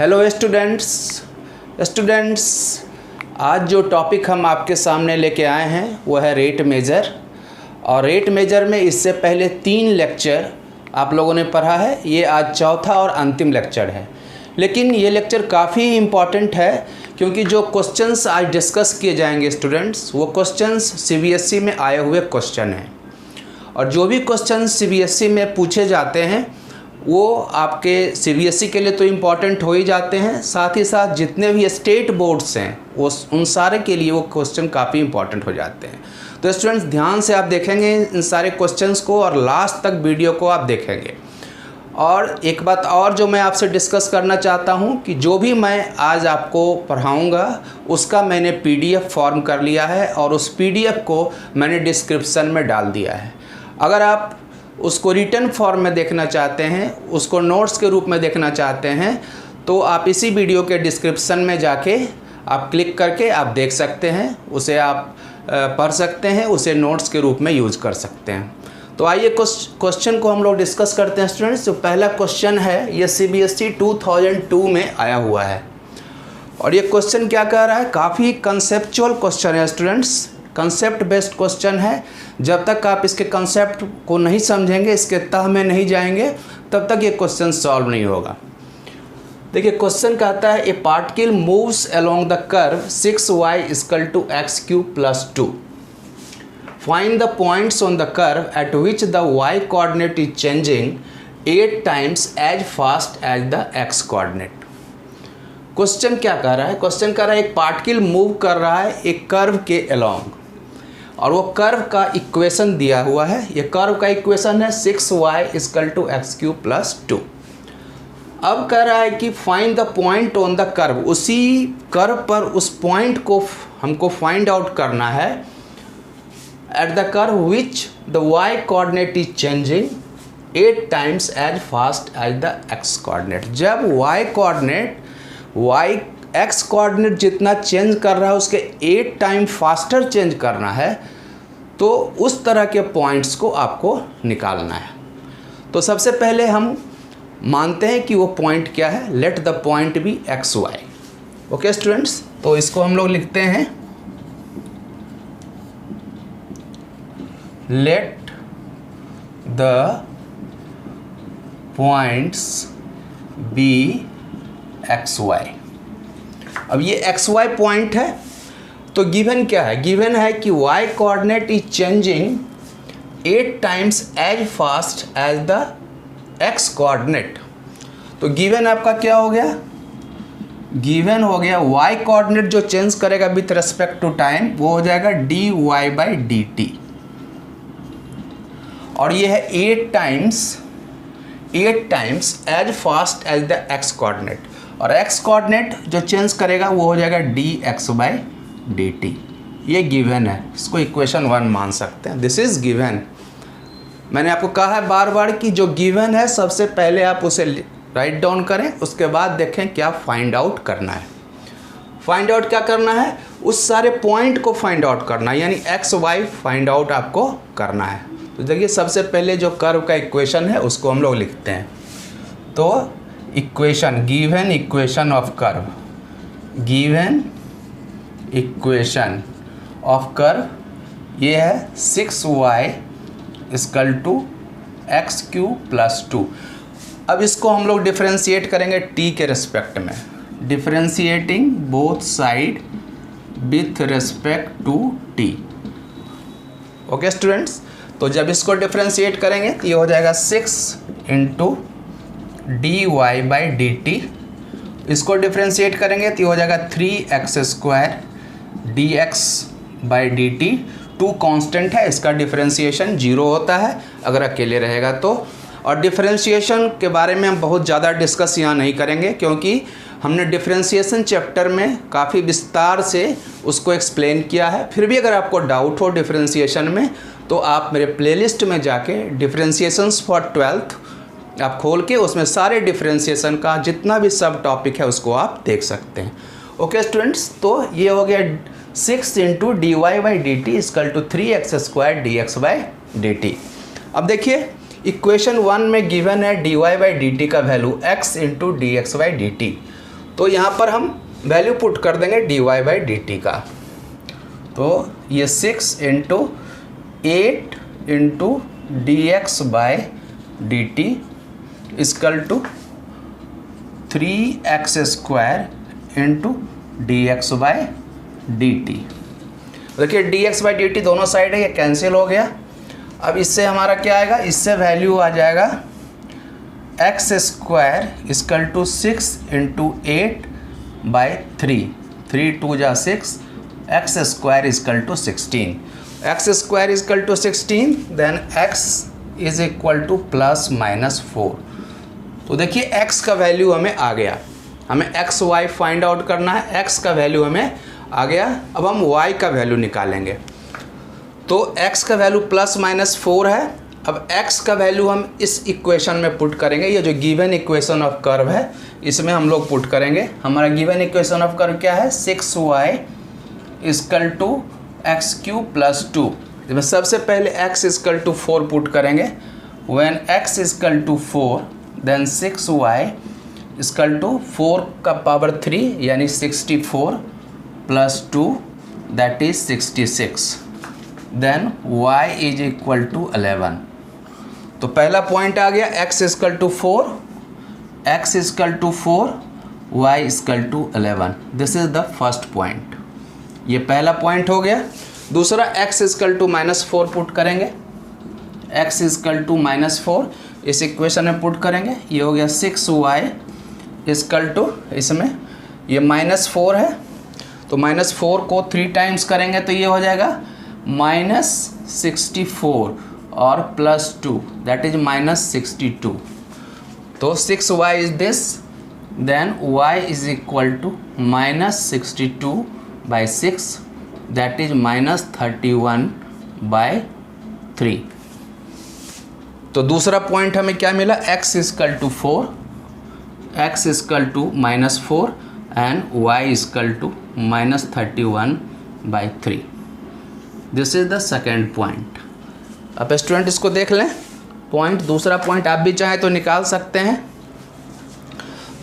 Hello students, आज जो topic हम आपके सामने लेके आए हैं वो है रेट मेजर। और रेट मेजर में इससे पहले 3 लेक्चर आप लोगों ने पढ़ा है, ये आज चौथा और अंतिम लेक्चर है। लेकिन ये लेक्चर काफ़ी इम्पॉर्टेंट है क्योंकि जो क्वेश्चंस आज डिस्कस किए जाएंगे स्टूडेंट्स, वो क्वेश्चंस सीबीएसई में आए हुए क्वेश्चन हैं। और जो भी क्वेश्चन सीबीएसई में पूछे जाते हैं वो आपके सीबीएसई के लिए तो इम्पॉर्टेंट हो ही जाते हैं, साथ ही साथ जितने भी स्टेट बोर्ड्स हैं वो उन सारे के लिए वो क्वेश्चन काफ़ी इम्पॉर्टेंट हो जाते हैं। तो स्टूडेंट्स ध्यान से आप देखेंगे इन सारे क्वेश्चंस को और लास्ट तक वीडियो को आप देखेंगे। और एक बात और जो मैं आपसे डिस्कस करना चाहता हूँ कि जो भी मैं आज आपको पढ़ाऊँगा उसका मैंने पीडीएफ फॉर्म कर लिया है और उस पीडीएफ को मैंने डिस्क्रिप्शन में डाल दिया है। अगर आप उसको रिटन फॉर्म में देखना चाहते हैं, उसको नोट्स के रूप में देखना चाहते हैं, तो आप इसी वीडियो के डिस्क्रिप्शन में जाके आप क्लिक करके आप देख सकते हैं, उसे आप पढ़ सकते हैं, उसे नोट्स के रूप में यूज़ कर सकते हैं। तो आइए क्वेश्चन को हम लोग डिस्कस करते हैं स्टूडेंट्स। जो पहला क्वेश्चन है ये सीबीएसई 2002 में आया हुआ है और ये क्वेश्चन क्या कह रहा है, काफ़ी कंसेप्चुअल क्वेश्चन है स्टूडेंट्स, कंसेप्ट बेस्ड क्वेश्चन है। जब तक आप इसके कंसेप्ट को नहीं समझेंगे, इसके तह में नहीं जाएंगे, तब तक ये क्वेश्चन सॉल्व नहीं होगा। देखिए क्वेश्चन कहता है a particle moves along the curve 6y = x³ + 2। Find the points on the curve at which the y coordinate is changing 8 times as fast as the x coordinate. Question क्या कह रहा है, question कह रहा है एक पार्टिकल मूव कर रहा है एक कर्व के अलोंग और वो कर्व का इक्वेशन दिया हुआ है। ये कर्व का इक्वेशन है 6y = x³ + 2। अब कह रहा है कि find the point on the curve, उसी कर्व पर उस पॉइंट को हमको फाइंड आउट करना है at the curve which the y coordinate is changing 8 times as fast as the x coordinate. जब x कोऑर्डिनेट जितना चेंज कर रहा है उसके 8 टाइम फास्टर चेंज करना है, तो उस तरह के पॉइंट्स को आपको निकालना है। तो सबसे पहले हम मानते हैं कि वो पॉइंट क्या है, let the point be xy। Okay students, तो इसको हम लोग लिखते हैं let the points be xy। अब ये xy पॉइंट है, तो गिवन क्या है, गिवन है कि y coordinate is changing 8 times as fast as the x coordinate. तो गिवन आपका क्या हो गया, गिवन हो गया y कोऑर्डिनेट जो चेंज करेगा विथ रेस्पेक्ट टू टाइम वो हो जाएगा dy/dt और ये है 8 times as fast as the x coordinate और x कोऑर्डिनेट जो चेंज करेगा वो हो जाएगा dx/dt। ये गिवन है, इसको इक्वेशन 1 मान सकते हैं। This is given. मैंने आपको कहा है बार बार कि जो गिवन है सबसे पहले आप उसे राइट डाउन करें, उसके बाद देखें क्या फाइंड आउट करना है। फाइंड आउट क्या करना है, उस सारे पॉइंट को फाइंड आउट करना है, यानी xy फाइंड आउट आपको करना है। तो देखिए सबसे पहले जो कर्व का इक्वेशन है उसको हम लोग लिखते हैं। तो equation, given equation of curve, given equation of curve ये है 6y = x³ + 2। अब इसको हम लोग डिफरेंशिएट करेंगे t के रिस्पेक्ट में, differentiating both side with respect to t। Okay students, तो जब इसको डिफरेंशिएट करेंगे तो ये हो जाएगा 6 × dy/dt। इसको डिफरेंशिएट करेंगे तो ये हो जाएगा 3x² dx/dt। 2 कांस्टेंट है, इसका डिफरेंशिएशन 0 होता है अगर अकेले रहेगा तो। और डिफरेंशिएशन के बारे में हम बहुत ज़्यादा डिस्कस यहाँ नहीं करेंगे क्योंकि हमने डिफरेंशिएशन चैप्टर में काफ़ी विस्तार से उसको एक्सप्लेन किया है। फिर भी अगर आपको डाउट हो डिफरेंशिएशन में तो आप मेरे प्लेलिस्ट में जाके डिफरेंशिएशंस फॉर 12th आप खोल के उसमें सारे डिफरेंशिएशन का जितना भी सब टॉपिक है उसको आप देख सकते हैं। ओके स्टूडेंट्स, तो ये हो गया 6 × dy/dt = 3x² dx/dt। अब देखिए इक्वेशन 1 में गिवन है dy/dt का वैल्यू x × dx/dt। तो यहाँ पर हम वैल्यू पुट कर देंगे dy/dt का। तो ये 6 into 8 into dx/dt equal to 3x² into dx/dt। देखिए dx/dt दोनों साइड है, ये कैंसिल हो गया। अब इससे हमारा क्या आएगा, इससे वैल्यू आ जाएगा x² इक्वल टू 6 इंटू 8/3, 3 2 जा 6, x² equal to 16, x² equal to 16, then x is equal to ±4। तो देखिए x का वैल्यू हमें आ गया, हमें x y फाइंड आउट करना है, x का वैल्यू हमें आ गया। अब हम y का वैल्यू निकालेंगे। तो x का वैल्यू ±4 है। अब x का वैल्यू हम इस इक्वेशन में पुट करेंगे, ये जो गिवन इक्वेशन ऑफ कर्व है इसमें हम लोग पुट करेंगे। हमारा गिवन इक्वेशन ऑफ कर्व क्या है, 6y इक्वल टू x³ + 2। इसमें सबसे पहले x इक्वल टू 4 पुट करेंगे। When x equal to 4 then 6y equal to 4 का पावर 3 यानी 64 + 2 दैट इज 66, देन y इज इक्वल टू 11। तो पहला पॉइंट आ गया, x equal to 4, x equal to 4, y equal to 11। This is the first point, ये पहला पॉइंट हो गया। दूसरा x इक्वल टू -4 पुट करेंगे, x इक्वल टू -4 इस इक्वेशन में पुट करेंगे। ये हो गया 6y इक्वल टू, इसमें ये -4 है तो -4 को 3 टाइम्स करेंगे तो ये हो जाएगा -64 और +2 दैट इज -62। तो 6y is this, then y is equal to -62/6 that is -31/3। तो दूसरा पॉइंट हमें क्या मिला, x equal to 4, x equal to -4 and y equal to -31/3। This is the second point. अब स्टूडेंट इसको देख लें, पॉइंट दूसरा पॉइंट आप भी चाहें तो निकाल सकते हैं।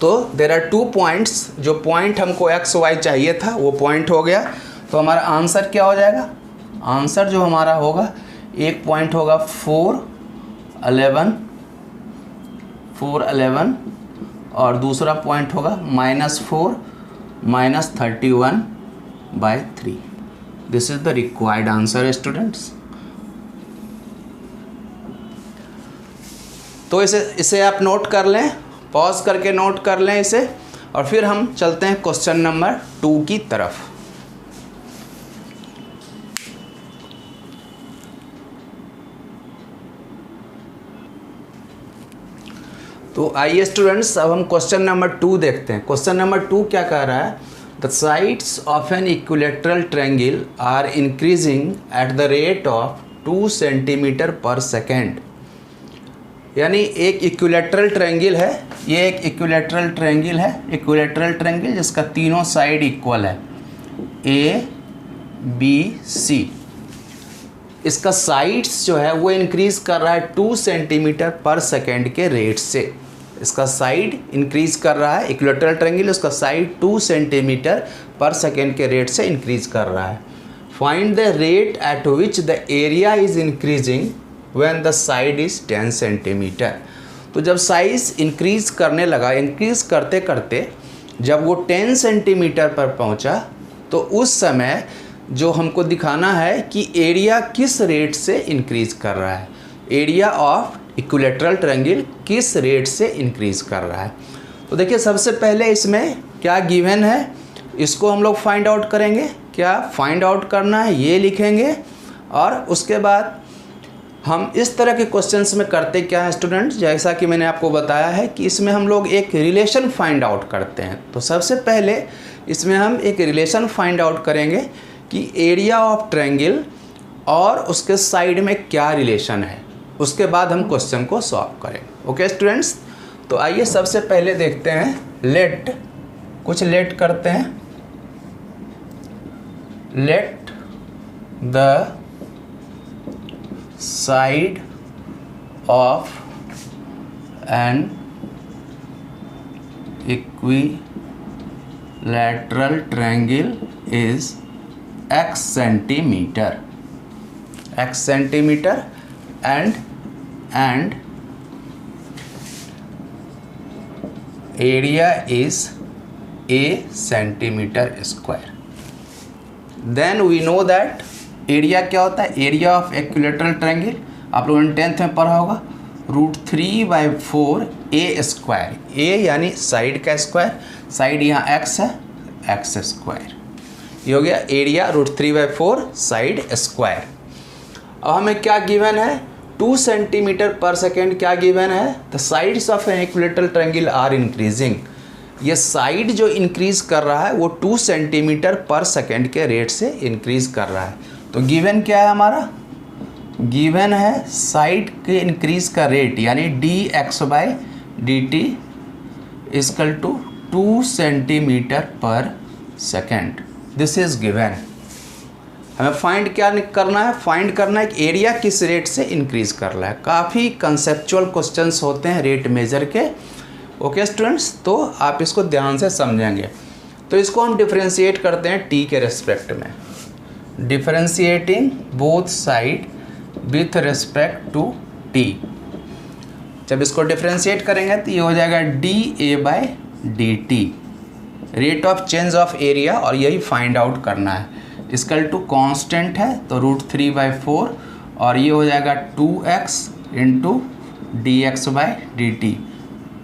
तो देयर आर 2 पॉइंट्स, जो पॉइंट हमको x y चाहिए था वो पॉइंट हो गया। तो हमारा आंसर क्या हो जाएगा, आंसर जो हमारा होगा, एक पॉइंट होगा 4 11 और दूसरा पॉइंट होगा -4 -31/3। This is the required answer students. तो इसे आप नोट कर लें, पॉज करके नोट कर लें इसे, और फिर हम चलते हैं क्वेश्चन नंबर 2 की तरफ। तो आइए स्टूडेंट्स, अब हम क्वेश्चन नंबर 2 देखते हैं। क्वेश्चन नंबर 2 क्या कह रहा है, the sides of an equilateral triangle are increasing at the rate of 2 centimetre per second. यानी एक इक्विलेटरल ट्रायंगल है, ये एक इक्विलेटरल ट्रायंगल है, इक्विलेटरल ट्रायंगल जिसका तीनों साइड इक्वल है, A B C। इसका साइड्स जो है वो इंक्रीज़ कर रहा है 2 सेंटीमीटर पर सेकेंड के रेट से। इसका साइड इंक्रीज़ कर रहा है, इक्विलेटरल ट्रायंगल उसका साइड 2 सेंटीमीटर पर सेकेंड के रेट से इंक्रीज़ कर रहा है। Find the rate at which the area is increasing when the side is 10 centimetre. तो जब साइज़ इंक्रीज़ करने लगा, इंक्रीज़ करते करते जब वो 10 सेंटीमीटर पर पहुंचा, तो उस समय जो हमको दिखाना है कि एरिया किस रेट से इंक्रीज़ कर रहा है, एरिया ऑफ इक्विलेटरल ट्रायंगल किस रेट से इंक्रीज़ कर रहा है। तो देखिए सबसे पहले इसमें क्या गिवन है, इसको हम लोग फाइंड आउट करेंगे। क्या फाइंड आउट करना है ये लिखेंगे, और उसके बाद हम इस तरह के क्वेश्चंस में करते क्या है स्टूडेंट्स, जैसा कि मैंने आपको बताया है कि इसमें हम लोग एक रिलेशन फाइंड आउट करते हैं। तो सबसे पहले इसमें हम एक रिलेशन फाइंड आउट करेंगे कि एरिया ऑफ ट्रायंगल और उसके साइड में क्या रिलेशन है, उसके बाद हम क्वेश्चन को सॉल्व करेंगे। ओके स्टूडेंट्स, तो आइए सबसे पहले देखते हैं, कुछ लेट करते हैं। Let the side of an equilateral lateral triangle is x centimeter and area is a centimeter square. Then we know that area क्या होता है, एरिया ऑफ इक्विलेटरल ट्रायंगल आप लोगों ने 10th में पढ़ा होगा, √3/4 ए स्क्वायर, ए यानी साइड का स्क्वायर, साइड यहाँ x है, x स्क्वायर, ये हो गया एरिया √3/4 साइड स्क्वायर। अब हमें क्या गिवन है, 2 सेंटीमीटर पर सेकेंड क्या गिवन है, the sides of an equilateral triangle are increasing. ये साइड जो इंक्रीज कर रहा है वो 2 सेंटीमीटर पर सेकेंड के रेट से इंक्रीज कर रहा है। तो गिवन क्या है हमारा, गिवन है साइड के इंक्रीज का रेट यानी dx/dt equal to 2 centimetre per second. This is given. हमें फाइंड क्या करना है, फाइंड करना है कि एरिया किस रेट से इंक्रीज कर रहा है। काफ़ी कंसेप्चुअल क्वेश्चंस होते हैं रेट मेजर के। ओके स्टूडेंट्स, तो आप इसको ध्यान से समझेंगे। तो इसको हम डिफरेंशिएट करते हैं टी के रेस्पेक्ट में, differentiating both side with respect to t. जब इसको डिफरेंशिएट करेंगे तो ये हो जाएगा dA/dt, rate of change of area, और यही फाइंड आउट करना है। इक्वल टू कांस्टेंट है तो √3/4 और ये हो जाएगा 2x इंटू dx/dt।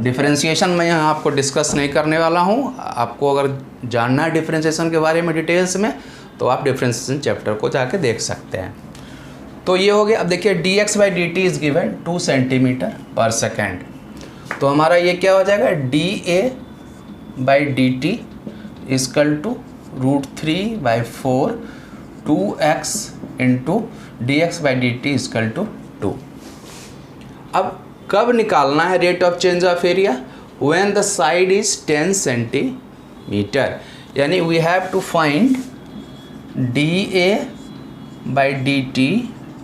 डिफरेंशिएशन मैं यहाँ आपको डिस्कस नहीं करने वाला हूँ। आपको अगर जानना है डिफरेंशिएशन के बारे में डिटेल्स में तो आप डिफरेंशिएशन चैप्टर को जाके देख सकते हैं। तो ये हो गया। अब देखिए dx/dt is given 2 centimetre per second, तो हमारा ये क्या हो जाएगा, dA/dt equal to √3/4 2x into dx/dt equal to 2। अब कब निकालना है rate of change of area, when the side is 10 centimetre, यानी we have to find dA/dt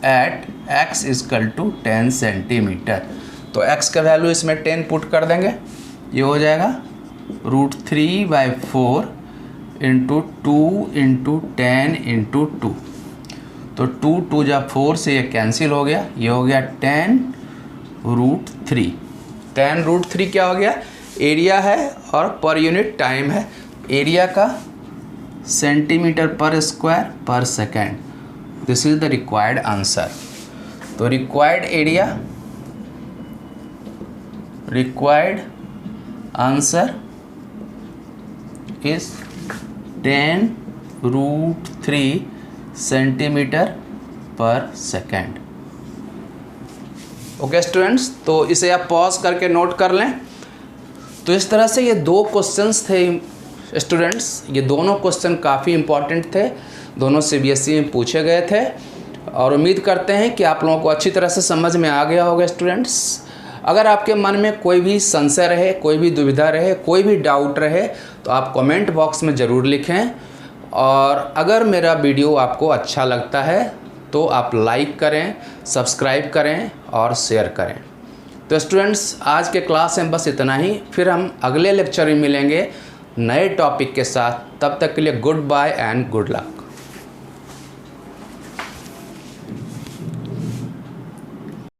at x equal to 10 centimetre. तो x का वैल्यू इसमें 10 पुट कर देंगे, ये हो जाएगा √3/4 इंटू 2 इंटू 10 इंटू 2। तो 2 जब 4 से ये कैंसिल हो गया, ये हो गया 10√3। 10√3 क्या हो गया, एरिया है और पर यूनिट टाइम है। एरिया का centimetre per square per second. This is the required answer. तो required area, required answer is 10√3 centimetre per second. Okay students, तो इसे आप पॉज करके नोट कर लें। तो इस तरह से ये 2 क्वेश्चंस थे स्टूडेंट्स, ये दोनों क्वेश्चन काफ़ी इंपॉर्टेंट थे, दोनों CBSE में पूछे गए थे, और उम्मीद करते हैं कि आप लोगों को अच्छी तरह से समझ में आ गया होगा स्टूडेंट्स। अगर आपके मन में कोई भी संशय रहे, कोई भी दुविधा रहे, कोई भी डाउट रहे तो आप कमेंट बॉक्स में ज़रूर लिखें। और अगर मेरा वीडियो आपको अच्छा लगता है तो आप लाइक करें, सब्सक्राइब करें और शेयर करें। तो स्टूडेंट्स, आज के क्लास में बस इतना ही, फिर हम अगले लेक्चर में मिलेंगे नए टॉपिक के साथ। तब तक के लिए goodbye and good luck.